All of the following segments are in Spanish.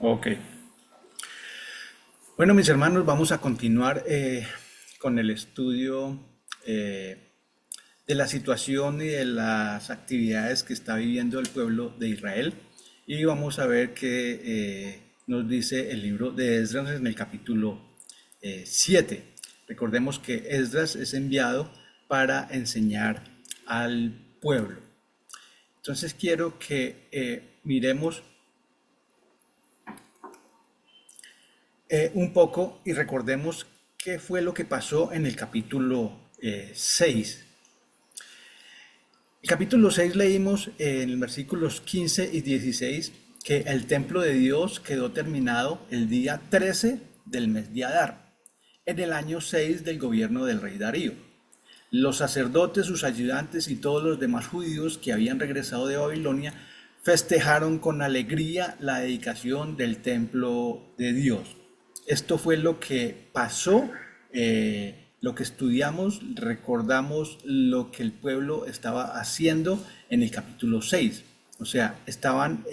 Ok. Bueno, mis hermanos, vamos a continuar con el estudio eh, de la situación y de las actividades que está viviendo el pueblo de Israel. Y vamos a ver qué nos dice el libro de Esdras en el capítulo 7. Recordemos que Esdras es enviado para enseñar al pueblo. Entonces quiero que miremos un poco y recordemos qué fue lo que pasó en el capítulo 6. El capítulo 6 leímos en los versículos 15 y 16 que el templo de Dios quedó terminado el día 13 del mes de Adar, en el año 6 del gobierno del rey Darío. Los sacerdotes, sus ayudantes y todos los demás judíos que habían regresado de Babilonia festejaron con alegría la dedicación del templo de Dios. Esto fue lo que pasó, lo que estudiamos, recordamos lo que el pueblo estaba haciendo en el capítulo 6. O sea, estaban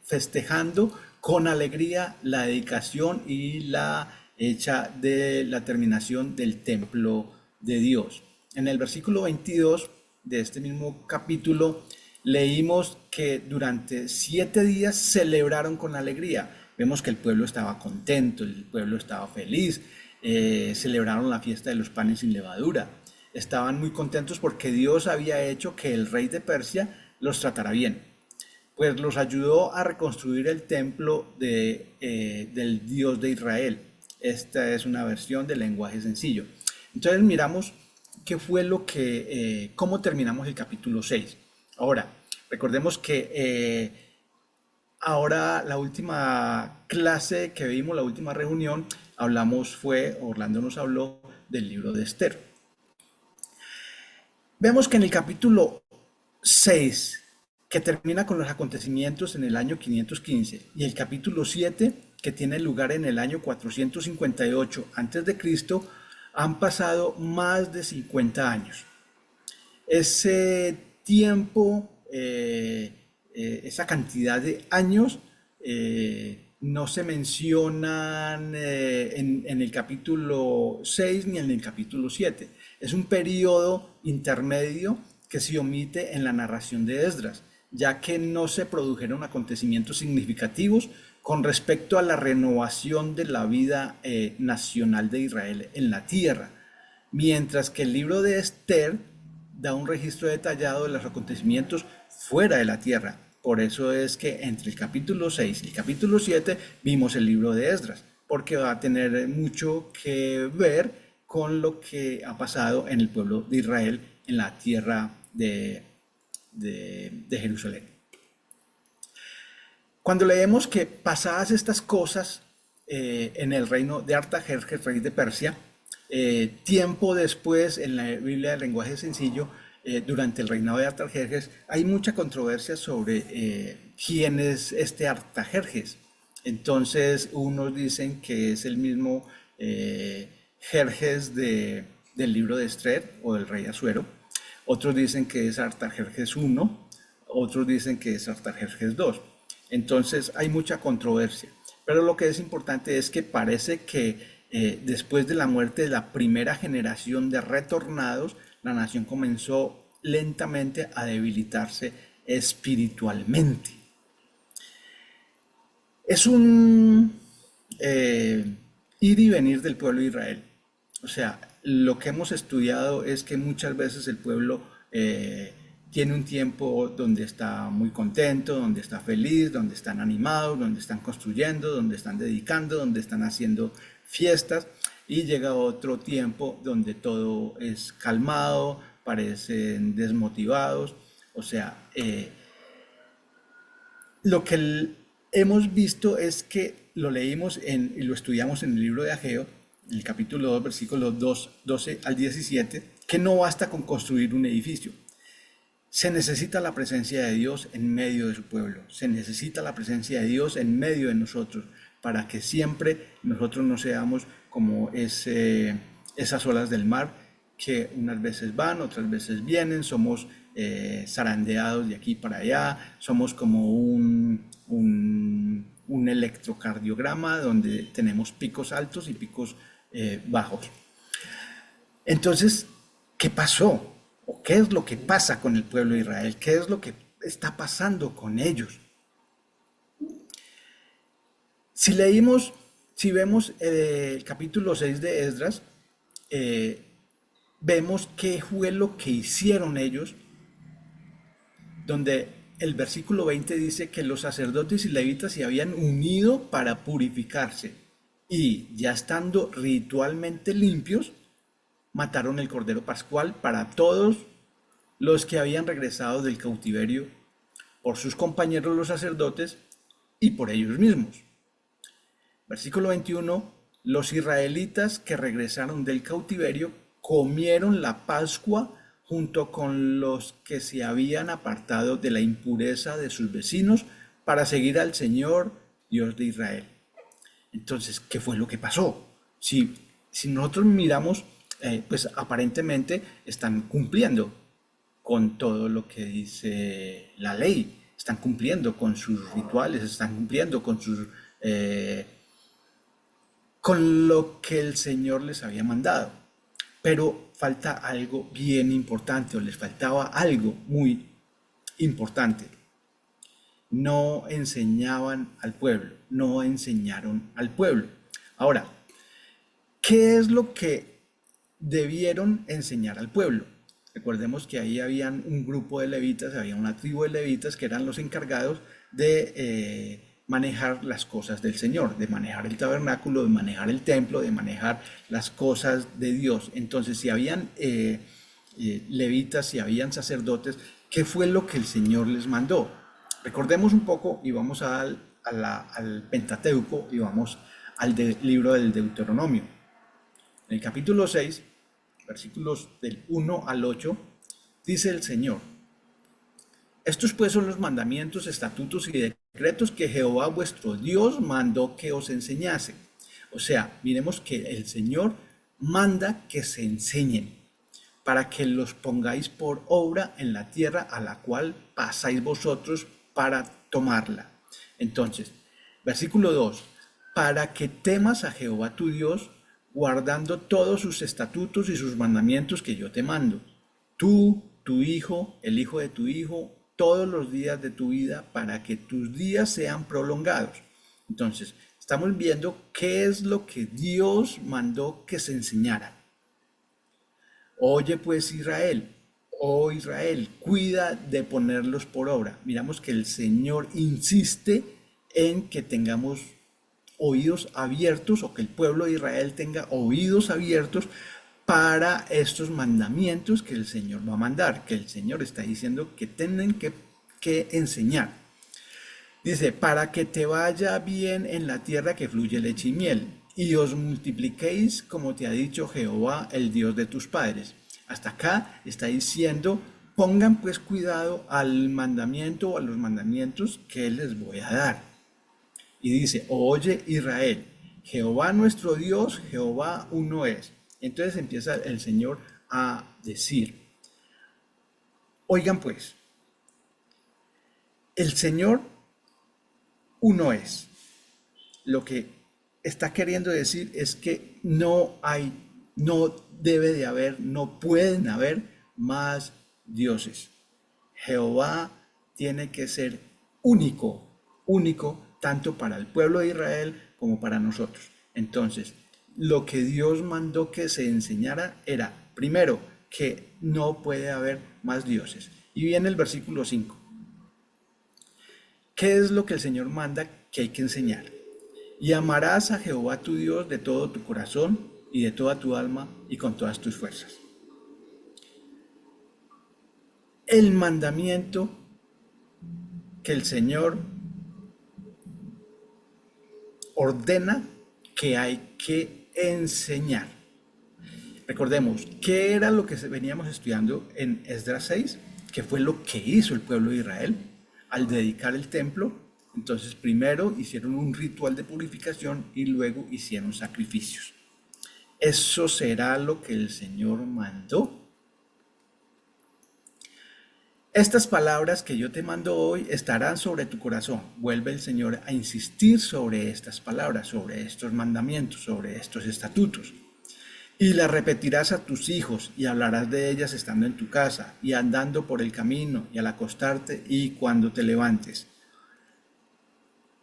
festejando con alegría la dedicación y la hecha de la terminación del templo de Dios. En el versículo 22 de este mismo capítulo leímos que durante 7 días celebraron con alegría. Vemos que el pueblo estaba contento, el pueblo estaba feliz, celebraron la fiesta de los panes sin levadura. Estaban muy contentos porque Dios había hecho que el rey de Persia los tratara bien, pues los ayudó a reconstruir el templo del Dios de Israel. Esta es una versión del lenguaje sencillo. Entonces miramos qué fue cómo terminamos el capítulo 6. Ahora, recordemos que ahora la última clase que vimos, la última reunión, Orlando nos habló del libro de Esther. Vemos que en el capítulo 6, que termina con los acontecimientos en el año 515, y el capítulo 7, que tiene lugar en el año 458 a.C., han pasado más de 50 años. Ese tiempo, esa cantidad de años, no se mencionan en el capítulo 6 ni en el capítulo 7. Es un periodo intermedio que se omite en la narración de Esdras, ya que no se produjeron acontecimientos significativos con respecto a la renovación de la vida nacional de Israel en la tierra, mientras que el libro de Esther da un registro detallado de los acontecimientos fuera de la tierra. Por eso es que entre el capítulo 6 y el capítulo 7 vimos el libro de Esdras, porque va a tener mucho que ver con lo que ha pasado en el pueblo de Israel en la tierra de Jerusalén. Cuando leemos que pasadas estas cosas en el reino de Artajerjes, rey de Persia, tiempo después en la Biblia del lenguaje sencillo, durante el reinado de Artajerjes, hay mucha controversia sobre quién es este Artajerjes. Entonces, unos dicen que es el mismo Jerjes del libro de Esther o del rey Asuero. Otros dicen que es Artajerjes I, otros dicen que es Artajerjes II. Entonces hay mucha controversia. Pero lo que es importante es que parece que después de la muerte de la primera generación de retornados, la nación comenzó lentamente a debilitarse espiritualmente. Es un ir y venir del pueblo de Israel. O sea, lo que hemos estudiado es que muchas veces el pueblo tiene un tiempo donde está muy contento, donde está feliz, donde están animados, donde están construyendo, donde están dedicando, donde están haciendo fiestas, y llega otro tiempo donde todo es calmado, parecen desmotivados. O sea, lo que hemos visto es que lo leímos y lo estudiamos en el libro de Ageo, en el capítulo 2, versículos 12 al 17, que no basta con construir un edificio. Se necesita la presencia de Dios en medio de su pueblo. Se necesita la presencia de Dios en medio de nosotros para que siempre nosotros no seamos como esas olas del mar que unas veces van, otras veces vienen. Somos zarandeados de aquí para allá. Somos como un electrocardiograma donde tenemos picos altos y picos bajos. Entonces, ¿qué pasó? ¿O qué es lo que pasa con el pueblo de Israel? ¿Qué es lo que está pasando con ellos? Si leímos, si vemos el capítulo 6 de Esdras, eh, vemos qué fue lo que hicieron ellos, donde el versículo 20 dice que los sacerdotes y levitas se habían unido para purificarse y ya estando ritualmente limpios, mataron el cordero pascual para todos los que habían regresado del cautiverio, por sus compañeros los sacerdotes y por ellos mismos. Versículo 21, los israelitas que regresaron del cautiverio comieron la Pascua junto con los que se habían apartado de la impureza de sus vecinos para seguir al Señor, Dios de Israel. Entonces, ¿qué fue lo que pasó? Si nosotros miramos, pues aparentemente están cumpliendo con todo lo que dice la ley, están cumpliendo con sus rituales, están cumpliendo con sus con lo que el Señor les había mandado. Pero falta algo bien importante, o les faltaba algo muy importante. No enseñaban al pueblo, no enseñaron al pueblo. Ahora, ¿qué es lo que debieron enseñar al pueblo? Recordemos que ahí habían un grupo de levitas, había una tribu de levitas que eran los encargados de manejar las cosas del Señor, de manejar el tabernáculo, de manejar el templo, de manejar las cosas de Dios. Entonces, si habían levitas, si habían sacerdotes, ¿qué fue lo que el Señor les mandó? Recordemos un poco y vamos al Pentateuco y vamos al libro del Deuteronomio. En el capítulo 6, versículos del 1 al 8, dice el Señor: estos pues son los mandamientos, estatutos y decretos que Jehová vuestro Dios mandó que os enseñase. O sea, miremos que el Señor manda que se enseñen para que los pongáis por obra en la tierra a la cual pasáis vosotros para tomarla. Entonces, versículo 2, para que temas a Jehová tu Dios, guardando todos sus estatutos y sus mandamientos que yo te mando. Tú, tu hijo, el hijo de tu hijo, todos los días de tu vida, para que tus días sean prolongados. Entonces, estamos viendo qué es lo que Dios mandó que se enseñara. Oye pues Israel, oh Israel, cuida de ponerlos por obra. Miramos que el Señor insiste en que tengamos oídos abiertos, o que el pueblo de Israel tenga oídos abiertos para estos mandamientos que el Señor va a mandar, que el Señor está diciendo que tienen que enseñar. Dice, para que te vaya bien en la tierra que fluye leche y miel, y os multipliquéis como te ha dicho Jehová, el Dios de tus padres. Hasta acá está diciendo, pongan pues cuidado al mandamiento o a los mandamientos que les voy a dar. Y dice, oye Israel, Jehová nuestro Dios, Jehová uno es. Entonces empieza el Señor a decir, oigan pues, el Señor uno es. Lo que está queriendo decir es que no debe de haber, no pueden haber más dioses. Jehová tiene que ser único, único, tanto para el pueblo de Israel como para nosotros. Entonces, lo que Dios mandó que se enseñara era, primero, que no puede haber más dioses. Y viene el versículo 5. ¿Qué es lo que el Señor manda que hay que enseñar? Y amarás a Jehová tu Dios de todo tu corazón y de toda tu alma y con todas tus fuerzas. El mandamiento que el Señor ordena que hay que enseñar. Recordemos, ¿qué era lo que veníamos estudiando en Esdras 6? ¿Qué fue lo que hizo el pueblo de Israel al dedicar el templo? Entonces, primero hicieron un ritual de purificación y luego hicieron sacrificios. ¿Eso será lo que el Señor mandó? Estas palabras que yo te mando hoy estarán sobre tu corazón. Vuelve el Señor a insistir sobre estas palabras, sobre estos mandamientos, sobre estos estatutos. Y las repetirás a tus hijos y hablarás de ellas estando en tu casa y andando por el camino y al acostarte y cuando te levantes.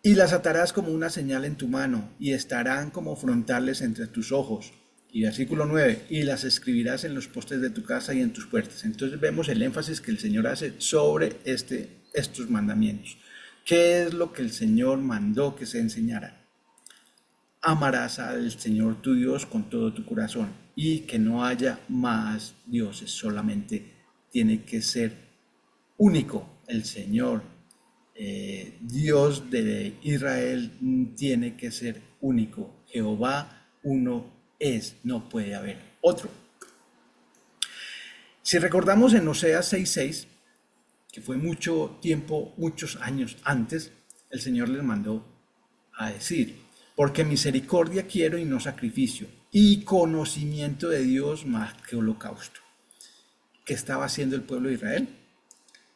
Y las atarás como una señal en tu mano y estarán como frontales entre tus ojos. Y versículo 9, y las escribirás en los postes de tu casa y en tus puertas. Entonces vemos el énfasis que el Señor hace sobre estos mandamientos. ¿Qué es lo que el Señor mandó que se enseñara? Amarás al Señor tu Dios con todo tu corazón y que no haya más dioses, solamente tiene que ser único el Señor. Dios de Israel tiene que ser único. Jehová uno es, no puede haber otro. Si recordamos en Oseas 6:6, que fue mucho tiempo, muchos años antes, el Señor les mandó a decir, porque misericordia quiero y no sacrificio, y conocimiento de Dios más que holocausto. ¿Qué estaba haciendo el pueblo de Israel?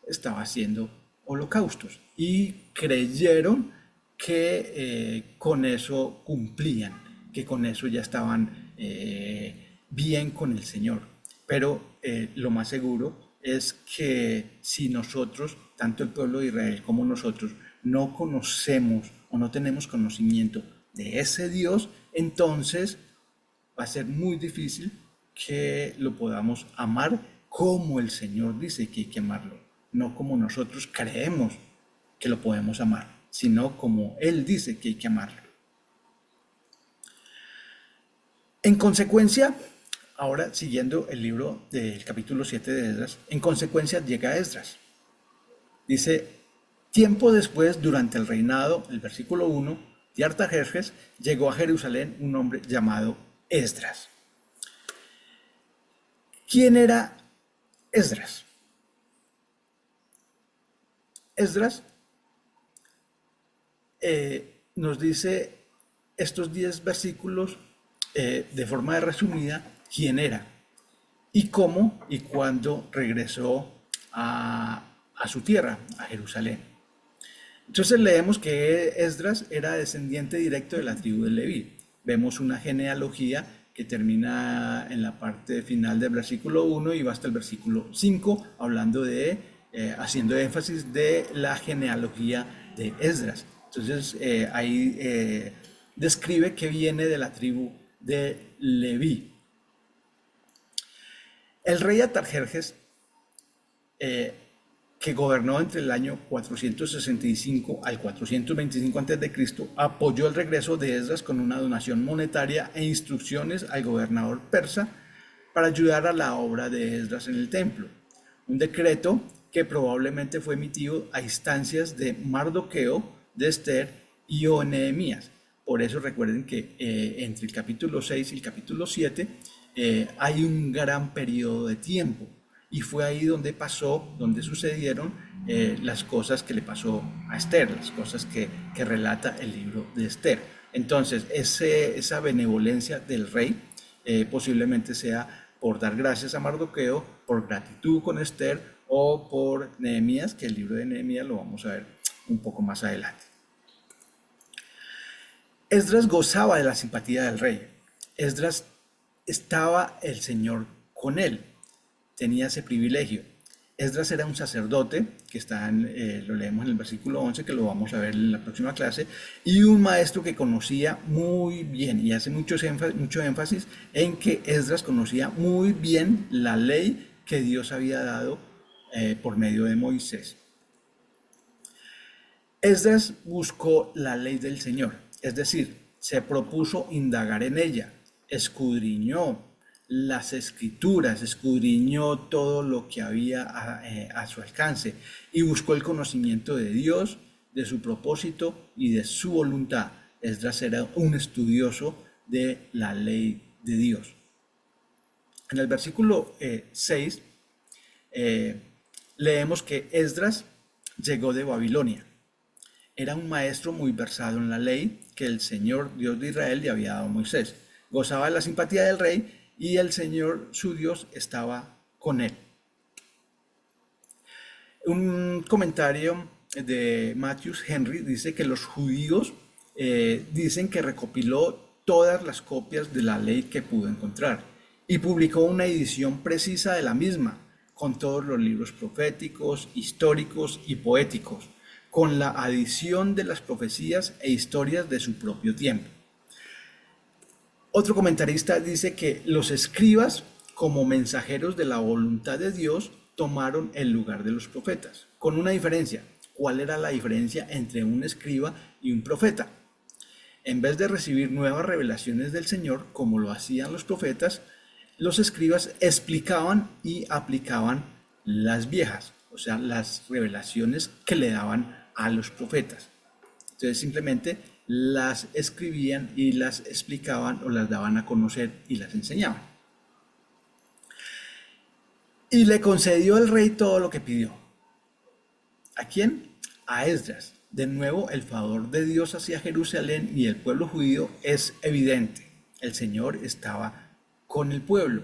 Estaba haciendo holocaustos y creyeron que con eso cumplían, que con eso ya estaban bien con el Señor. Pero lo más seguro es que si nosotros, tanto el pueblo de Israel como nosotros, no conocemos o no tenemos conocimiento de ese Dios, entonces va a ser muy difícil que lo podamos amar como el Señor dice que hay que amarlo, no como nosotros creemos que lo podemos amar, sino como Él dice que hay que amarlo. En consecuencia, ahora siguiendo el libro del capítulo 7 de Esdras, en consecuencia llega Esdras. Dice, tiempo después, durante el reinado, el versículo 1, de Artajerjes, llegó a Jerusalén un hombre llamado Esdras. ¿Quién era Esdras? Esdras nos dice estos 10 versículos de forma resumida quién era y cómo y cuándo regresó a su tierra, a Jerusalén. Entonces leemos que Esdras era descendiente directo de la tribu de Leví. Vemos una genealogía que termina en la parte final del versículo 1 y va hasta el versículo 5, hablando de, haciendo énfasis de la genealogía de Esdras. Entonces ahí describe que viene de la tribu de Leví. El rey Artajerjes, que gobernó entre el año 465 al 425 a.C., apoyó el regreso de Esdras con una donación monetaria e instrucciones al gobernador persa para ayudar a la obra de Esdras en el templo. Un decreto que probablemente fue emitido a instancias de Mardoqueo, de Esther y o Nehemías. Por eso recuerden que entre el capítulo 6 y el capítulo 7 hay un gran periodo de tiempo. Y fue ahí donde pasó, donde sucedieron las cosas que le pasó a Esther, las cosas que relata el libro de Esther. Entonces, esa benevolencia del rey posiblemente sea por dar gracias a Mardoqueo, por gratitud con Esther o por Nehemías, que el libro de Nehemías lo vamos a ver un poco más adelante. Esdras gozaba de la simpatía del rey. Esdras estaba el Señor con él. Tenía ese privilegio. Esdras era un sacerdote, que lo leemos en el versículo 11, que lo vamos a ver en la próxima clase, y un maestro que conocía muy bien, y hace mucho énfasis en que Esdras conocía muy bien la ley que Dios había dado por medio de Moisés. Esdras buscó la ley del Señor, es decir, se propuso indagar en ella, escudriñó las escrituras, escudriñó todo lo que había a su alcance y buscó el conocimiento de Dios, de su propósito y de su voluntad. Esdras era un estudioso de la ley de Dios. En el versículo 6 leemos que Esdras llegó de Babilonia. Era un maestro muy versado en la ley que el Señor Dios de Israel le había dado a Moisés. Gozaba de la simpatía del rey y el Señor, su Dios, estaba con él. Un comentario de Matthews Henry dice que los judíos dicen que recopiló todas las copias de la ley que pudo encontrar y publicó una edición precisa de la misma, con todos los libros proféticos, históricos y poéticos, con la adición de las profecías e historias de su propio tiempo. Otro comentarista dice que los escribas, como mensajeros de la voluntad de Dios, tomaron el lugar de los profetas, con una diferencia. ¿Cuál era la diferencia entre un escriba y un profeta? En vez de recibir nuevas revelaciones del Señor, como lo hacían los profetas, los escribas explicaban y aplicaban las viejas, o sea, las revelaciones que le daban a los profetas. Entonces simplemente las escribían y las explicaban o las daban a conocer y las enseñaban. Y le concedió el rey todo lo que pidió. ¿A quién? A Esdras. De nuevo, el favor de Dios hacia Jerusalén y el pueblo judío es evidente. El Señor estaba con el pueblo.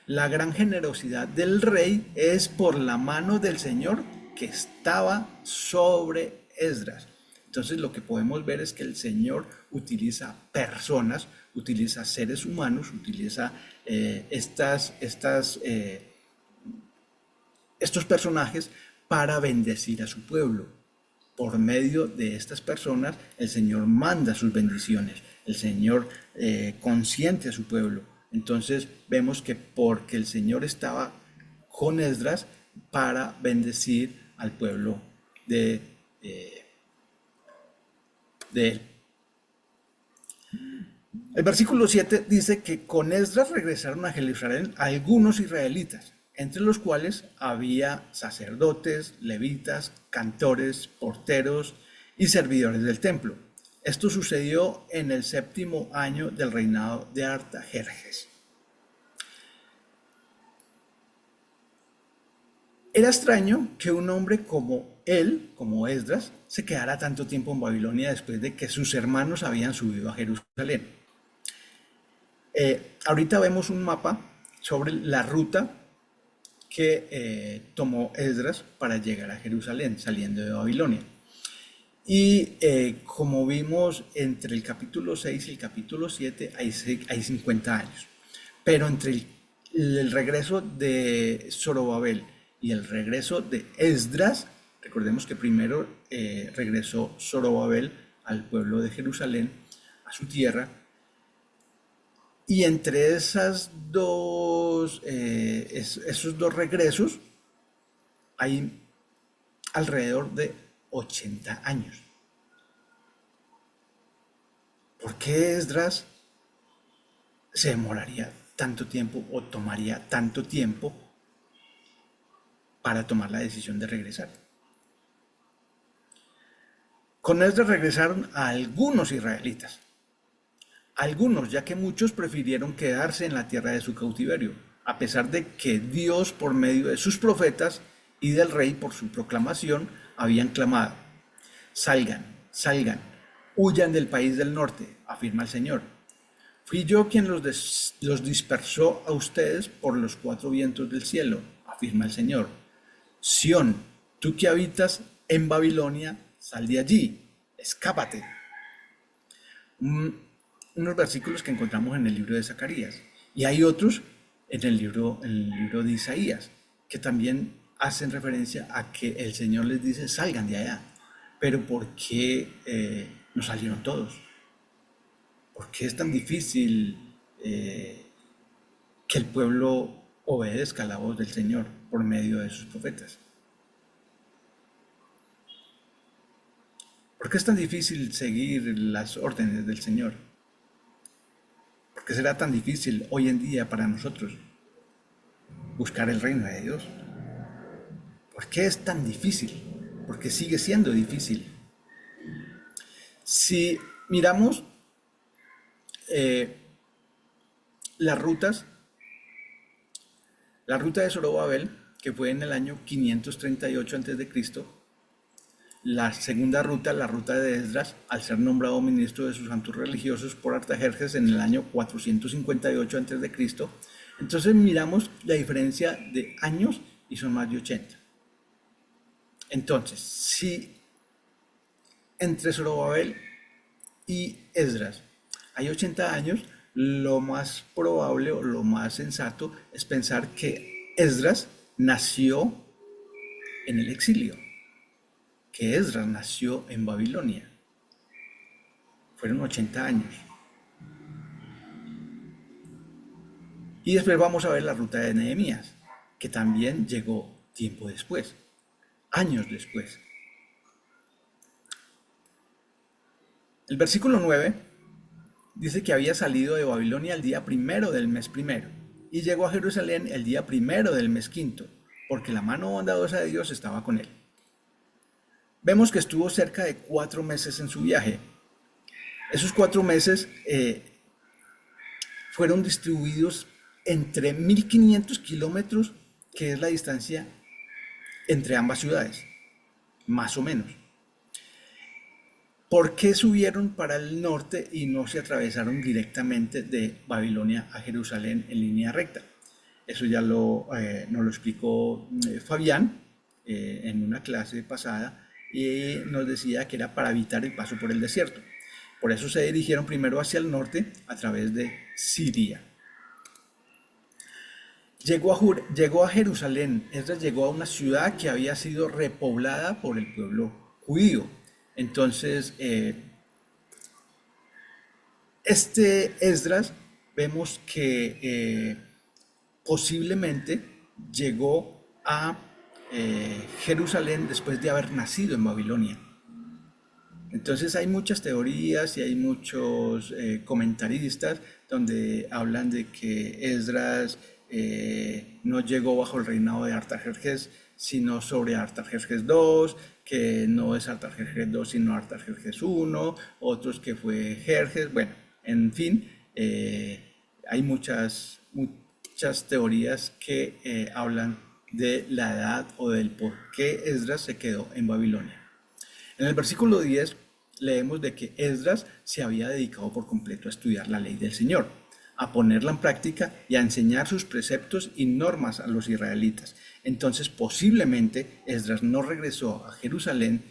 La gran generosidad del rey es por la mano del Señor que estaba sobre Esdras. Entonces lo que podemos ver es que el Señor utiliza personas, utiliza seres humanos, utiliza estos personajes para bendecir a su pueblo. Por medio de estas personas, el Señor manda sus bendiciones, el Señor consiente a su pueblo. Entonces vemos que porque el Señor estaba con Esdras para bendecir al pueblo de él. El versículo 7 dice que con Esdras regresaron a Jerusalén algunos israelitas, entre los cuales había sacerdotes, levitas, cantores, porteros y servidores del templo. Esto sucedió en el 7º año del reinado de Artajerjes. Era extraño que un hombre como él, como Esdras, se quedara tanto tiempo en Babilonia después de que sus hermanos habían subido a Jerusalén. Ahorita vemos un mapa sobre la ruta que tomó Esdras para llegar a Jerusalén, saliendo de Babilonia. Y como vimos, entre el capítulo 6 y el capítulo 7 hay 50 años. Pero entre el regreso de Zorobabel y el regreso de Esdras, recordemos que primero regresó Zorobabel al pueblo de Jerusalén, a su tierra, y entre esos dos regresos hay alrededor de 80 años. ¿Por qué Esdras se demoraría tanto tiempo o tomaría tanto tiempo para tomar la decisión de regresar? Con Esdras regresaron a algunos israelitas. Algunos, ya que muchos prefirieron quedarse en la tierra de su cautiverio, a pesar de que Dios, por medio de sus profetas y del rey por su proclamación, habían clamado: salgan, salgan, huyan del país del norte, afirma el Señor. Fui yo quien los dispersó a ustedes por los 4 vientos del cielo, afirma el Señor. Sión, tú que habitas en Babilonia, sal de allí, escápate. Unos versículos que encontramos en el libro de Zacarías, y hay otros en el libro de Isaías, que también hacen referencia a que el Señor les dice: salgan de allá. Pero ¿por qué no salieron todos? ¿Por qué es tan difícil que el pueblo obedezca la voz del Señor por medio de sus profetas? ¿Por qué es tan difícil seguir las órdenes del Señor? ¿Por qué será tan difícil hoy en día para nosotros buscar el reino de Dios? ¿Por qué es tan difícil? Porque sigue siendo difícil. Si miramos las rutas, la ruta de Zorobabel, que fue en el año 538 a.C., la segunda ruta, la ruta de Esdras, al ser nombrado ministro de sus santos religiosos por Artajerjes en el año 458 a.C., entonces miramos la diferencia de años y son más de 80. Entonces, si entre Zorobabel y Esdras hay 80 años, lo más probable o lo más sensato es pensar que Esdras nació en el exilio, que Esdras nació en Babilonia. Fueron 80 años. Y después vamos a ver la ruta de Nehemías, que también llegó tiempo después, años después. El versículo 9 dice que había salido de Babilonia el día primero del mes primero y llegó a Jerusalén el día primero del mes quinto, porque la mano bondadosa de Dios estaba con él. Vemos que estuvo cerca de 4 meses en su viaje. Esos 4 meses fueron distribuidos entre 1500 kilómetros, que es la distancia entre ambas ciudades, más o menos. ¿Por qué subieron para el norte y no se atravesaron directamente de Babilonia a Jerusalén en línea recta? Eso ya nos lo explicó Fabián en una clase pasada y nos decía que era para evitar el paso por el desierto. Por eso se dirigieron primero hacia el norte a través de Siria. Llegó a Jerusalén, Esdras llegó a una ciudad que había sido repoblada por el pueblo judío. Entonces, este Esdras vemos que posiblemente llegó a Jerusalén después de haber nacido en Babilonia. Entonces hay muchas teorías y hay muchos comentaristas donde hablan de que Esdras no llegó bajo el reinado de Artajerjes, sino sobre Artajerjes II, que no es Artajerjes II, sino Artajerjes I, otros que fue Jerjes. Bueno, en fin, hay muchas teorías que hablan de la edad o del por qué Esdras se quedó en Babilonia. En el versículo 10 leemos de que Esdras se había dedicado por completo a estudiar la ley del Señor, a ponerla en práctica y a enseñar sus preceptos y normas a los israelitas. Entonces posiblemente Esdras no regresó a Jerusalén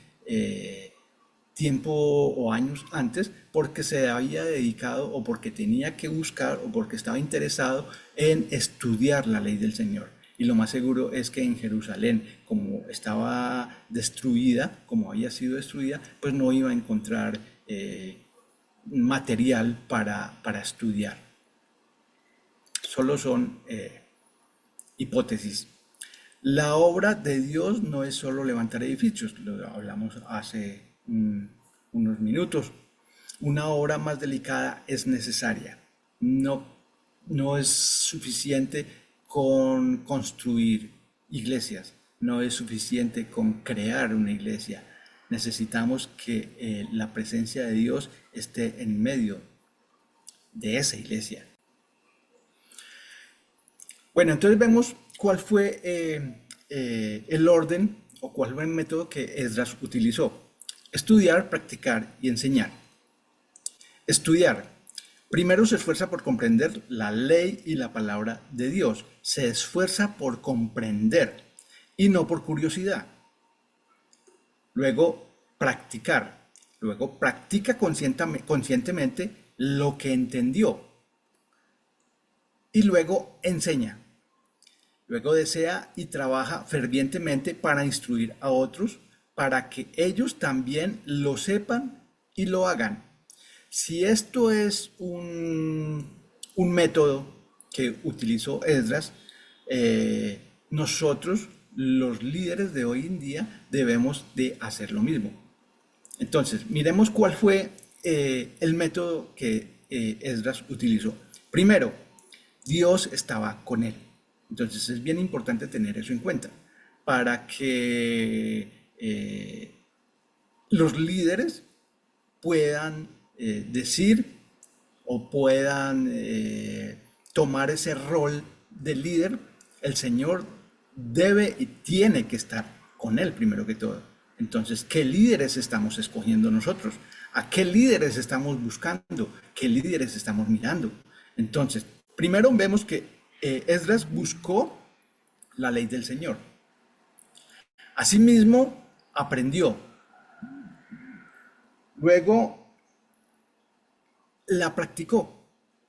tiempo o años antes porque se había dedicado o porque tenía que buscar o porque estaba interesado en estudiar la ley del Señor. Y lo más seguro es que en Jerusalén, como estaba destruida, como había sido destruida, pues no iba a encontrar material para estudiar. Solo son hipótesis. La obra de Dios no es solo levantar edificios, lo hablamos hace unos minutos. Una obra más delicada es necesaria. No es suficiente con construir iglesias, no es suficiente con crear una iglesia. Necesitamos que la presencia de Dios esté en medio de esa iglesia. Bueno, entonces vemos cuál fue el orden o cuál fue el método que Esdras utilizó. Estudiar, practicar y enseñar. Estudiar. Primero se esfuerza por comprender la ley y la palabra de Dios. Se esfuerza por comprender y no por curiosidad. Luego, practicar. Luego, practica conscientemente lo que entendió. Y luego, enseña. Luego desea y trabaja fervientemente para instruir a otros, para que ellos también lo sepan y lo hagan. Si esto es un método que utilizó Esdras, nosotros, los líderes de hoy en día, debemos de hacer lo mismo. Entonces, miremos cuál fue el método que Esdras utilizó. Primero, Dios estaba con él. Entonces es bien importante tener eso en cuenta para que los líderes puedan decir o puedan tomar ese rol de líder. El Señor debe y tiene que estar con él primero que todo. Entonces, ¿qué líderes estamos escogiendo nosotros? ¿A qué líderes estamos buscando? ¿Qué líderes estamos mirando? Entonces, primero vemos que Esdras buscó la ley del Señor. Asimismo, aprendió, luego la practicó.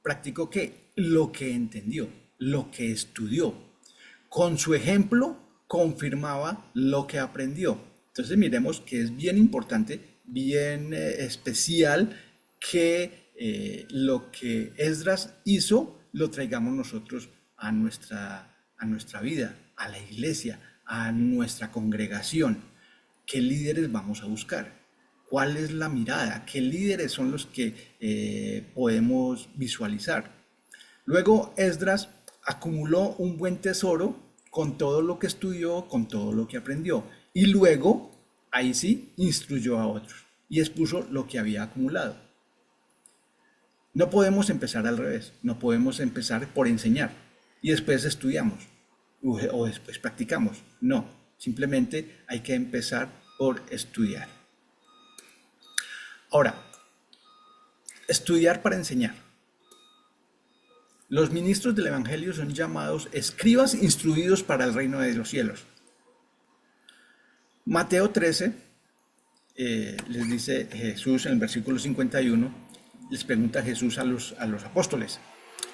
¿Practicó qué? Lo que entendió, lo que estudió. Con su ejemplo confirmaba lo que aprendió. Entonces miremos que es bien importante, bien especial que lo que Esdras hizo lo traigamos nosotros a nuestra vida, a la iglesia, a nuestra congregación. ¿Qué líderes vamos a buscar? ¿Cuál es la mirada? ¿Qué líderes son los que podemos visualizar? Luego Esdras acumuló un buen tesoro con todo lo que estudió, con todo lo que aprendió. Y luego, ahí sí, instruyó a otros y expuso lo que había acumulado. No podemos empezar al revés, no podemos empezar por enseñar y después estudiamos o después practicamos. No, simplemente hay que empezar por estudiar. Ahora, estudiar para enseñar. Los ministros del Evangelio son llamados escribas instruidos para el reino de los cielos. Mateo 13, les dice Jesús en el versículo 51, les pregunta Jesús a los apóstoles,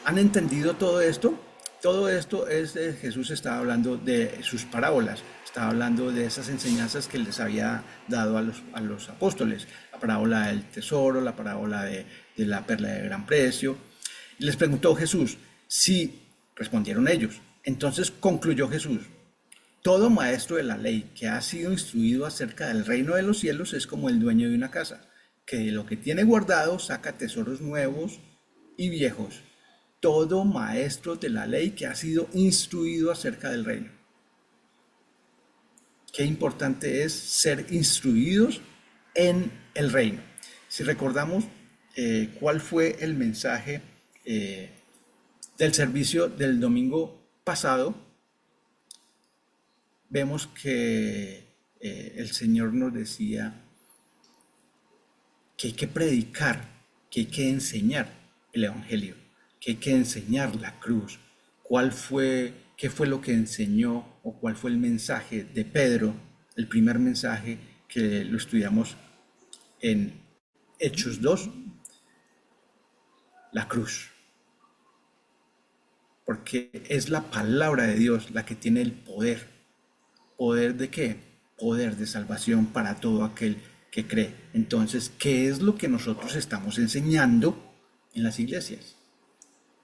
¿han entendido todo esto? Todo esto es Jesús estaba hablando de sus parábolas, estaba hablando de esas enseñanzas que les había dado a los apóstoles, la parábola del tesoro, la parábola de la perla de gran precio. Y les preguntó Jesús, sí, respondieron ellos. Entonces concluyó Jesús, todo maestro de la ley que ha sido instruido acerca del reino de los cielos es como el dueño de una casa, que de lo que tiene guardado saca tesoros nuevos y viejos. Todo maestro de la ley que ha sido instruido acerca del reino. Qué importante es ser instruidos en el reino. Si recordamos cuál fue el mensaje del servicio del domingo pasado, vemos que el Señor nos decía que hay que predicar, que hay que enseñar el Evangelio, que hay que enseñar la cruz. ¿Qué fue lo que enseñó o cuál fue el mensaje de Pedro, el primer mensaje que lo estudiamos en Hechos 2? La cruz. Porque es la palabra de Dios la que tiene el poder. ¿Poder de qué? Poder de salvación para todo aquel que cree. Entonces, ¿qué es lo que nosotros estamos enseñando en las iglesias?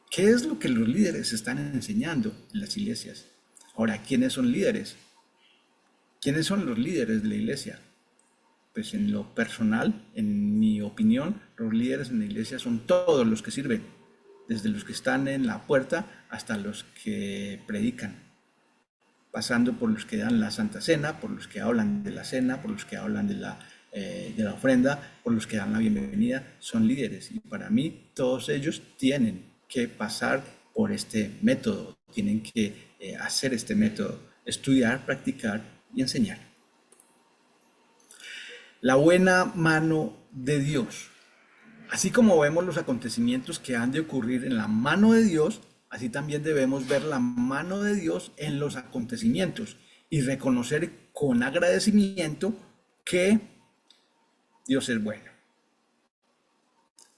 ¿Qué es lo que los líderes están enseñando en las iglesias? Ahora, ¿quiénes son líderes? ¿Quiénes son los líderes de la iglesia? Pues en lo personal, en mi opinión, los líderes en la iglesia son todos los que sirven, desde los que están en la puerta hasta los que predican, pasando por los que dan la Santa Cena, por los que hablan de la cena, por los que hablan de la ofrenda, por los que dan la bienvenida, son líderes. Y para mí, todos ellos tienen que pasar por este método, tienen que hacer este método, estudiar, practicar y enseñar. La buena mano de Dios. Así como vemos los acontecimientos que han de ocurrir en la mano de Dios, así también debemos ver la mano de Dios en los acontecimientos y reconocer con agradecimiento que Dios es bueno.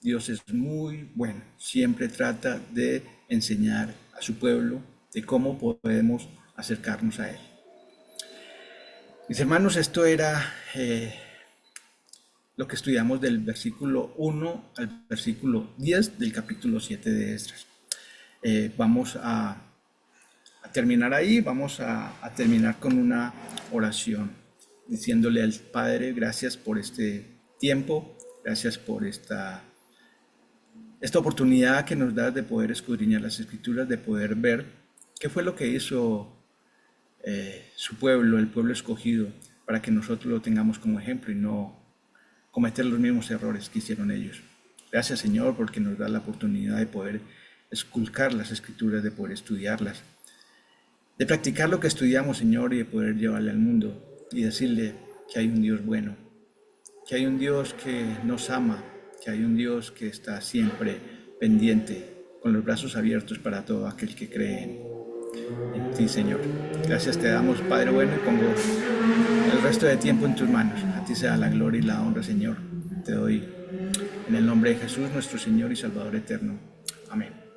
Dios es muy bueno, siempre trata de enseñar a su pueblo de cómo podemos acercarnos a Él. Mis hermanos, esto era lo que estudiamos del versículo 1 al versículo 10 del capítulo 7 de Esdras. Vamos a terminar ahí, vamos a terminar con una oración, diciéndole al Padre, gracias por este tiempo, gracias por esta oportunidad que nos das de poder escudriñar las Escrituras, de poder ver qué fue lo que hizo su pueblo, el pueblo escogido, para que nosotros lo tengamos como ejemplo y no cometer los mismos errores que hicieron ellos. Gracias, Señor, porque nos da la oportunidad de poder esculcar las Escrituras, de poder estudiarlas, de practicar lo que estudiamos, Señor, y de poder llevarle al mundo y decirle que hay un Dios bueno, que hay un Dios que nos ama, que hay un Dios que está siempre pendiente, con los brazos abiertos para todo aquel que cree en ti, Señor. Gracias te damos, Padre bueno, y con gozo. el resto de tiempo en tus manos. A ti sea la gloria y la honra, Señor. Te doy en el nombre de Jesús, nuestro Señor y Salvador eterno. Amén.